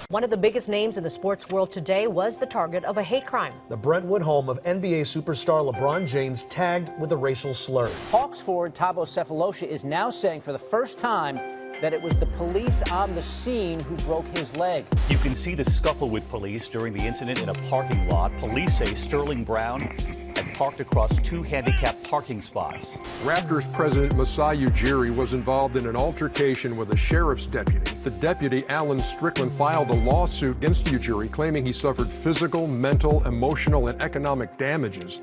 One of the biggest names in the sports world today was the target of a hate crime. The Brentwood home of NBA superstar LeBron James tagged with a racial slur. Hawks forward Thabo Sefolosha is now saying for the first time that it was the police on the scene who broke his leg. You can see the scuffle with police during the incident in a parking lot. Police say Sterling Brown had parked across 2 handicapped parking spots. Raptors president Masai Ujiri was involved in an altercation with a sheriff's deputy. The deputy, Alan Strickland, filed a lawsuit against Ujiri, claiming he suffered physical, mental, emotional, and economic damages.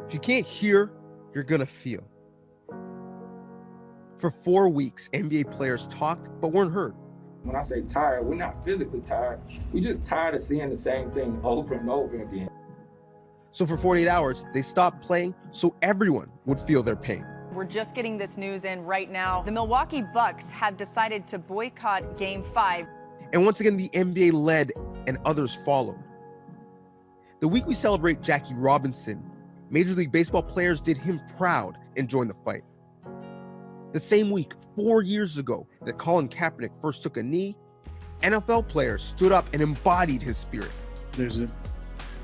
If you can't hear, you're gonna feel. For 4 weeks, NBA players talked but weren't heard. When I say tired, we're not physically tired. We're just tired of seeing the same thing over and over again. So for 48 hours, they stopped playing so everyone would feel their pain. We're just getting this news in right now. The Milwaukee Bucks have decided to boycott Game 5. And once again, the NBA led and others followed. The week we celebrate Jackie Robinson, Major League Baseball players did him proud and joined the fight. The same week, 4 years ago, that Colin Kaepernick first took a knee, NFL players stood up and embodied his spirit. There's a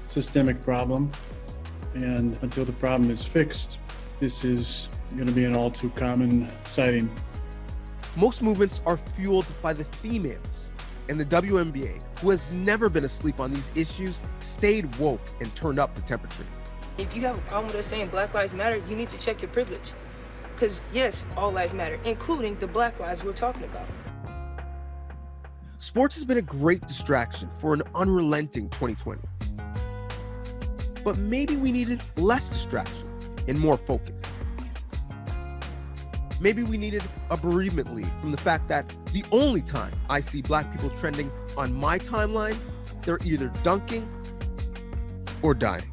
systemic problem, and until the problem is fixed, this is going to be an all too common sighting. Most movements are fueled by the females, and the WNBA, who has never been asleep on these issues, stayed woke and turned up the temperature. If you have a problem with us saying Black Lives Matter, you need to check your privilege. Because yes, all lives matter, including the Black lives we're talking about. Sports has been a great distraction for an unrelenting 2020. But maybe we needed less distraction and more focus. Maybe we needed a bereavement leave from the fact that the only time I see Black people trending on my timeline, they're either dunking or dying.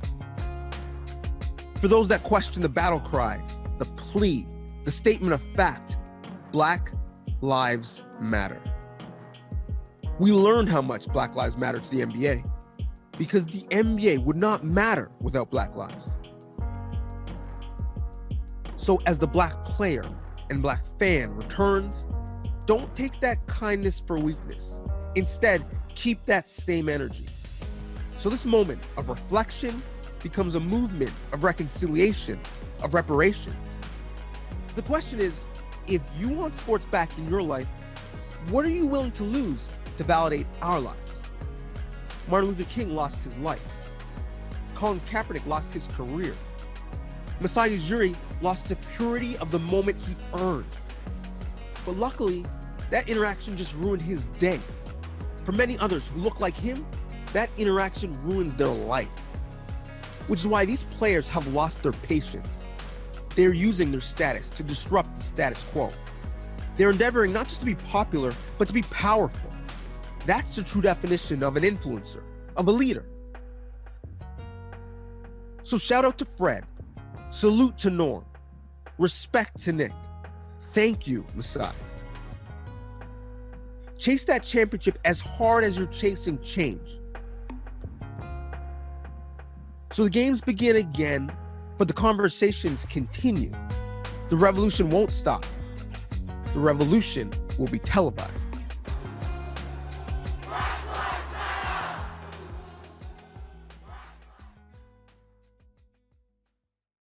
For those that question the battle cry, the plea, the statement of fact, Black Lives Matter. We learned how much Black Lives matter to the NBA because the NBA would not matter without Black lives. So as the Black player and Black fan returns, don't take that kindness for weakness. Instead, keep that same energy. So this moment of reflection becomes a movement of reconciliation, of reparations. The question is, if you want sports back in your life, what are you willing to lose to validate our lives? Martin Luther King lost his life. Colin Kaepernick lost his career. Masai Ujiri lost the purity of the moment he earned. But luckily, that interaction just ruined his day. For many others who look like him, that interaction ruins their life. Which is why these players have lost their patience. They're using their status to disrupt the status quo. They're endeavoring not just to be popular, but to be powerful. That's the true definition of an influencer, of a leader. So shout out to Fred, salute to Norm, respect to Nick, thank you, Masai. Chase that championship as hard as you're chasing change. So the games begin again, but the conversations continue. The revolution won't stop. The revolution will be televised.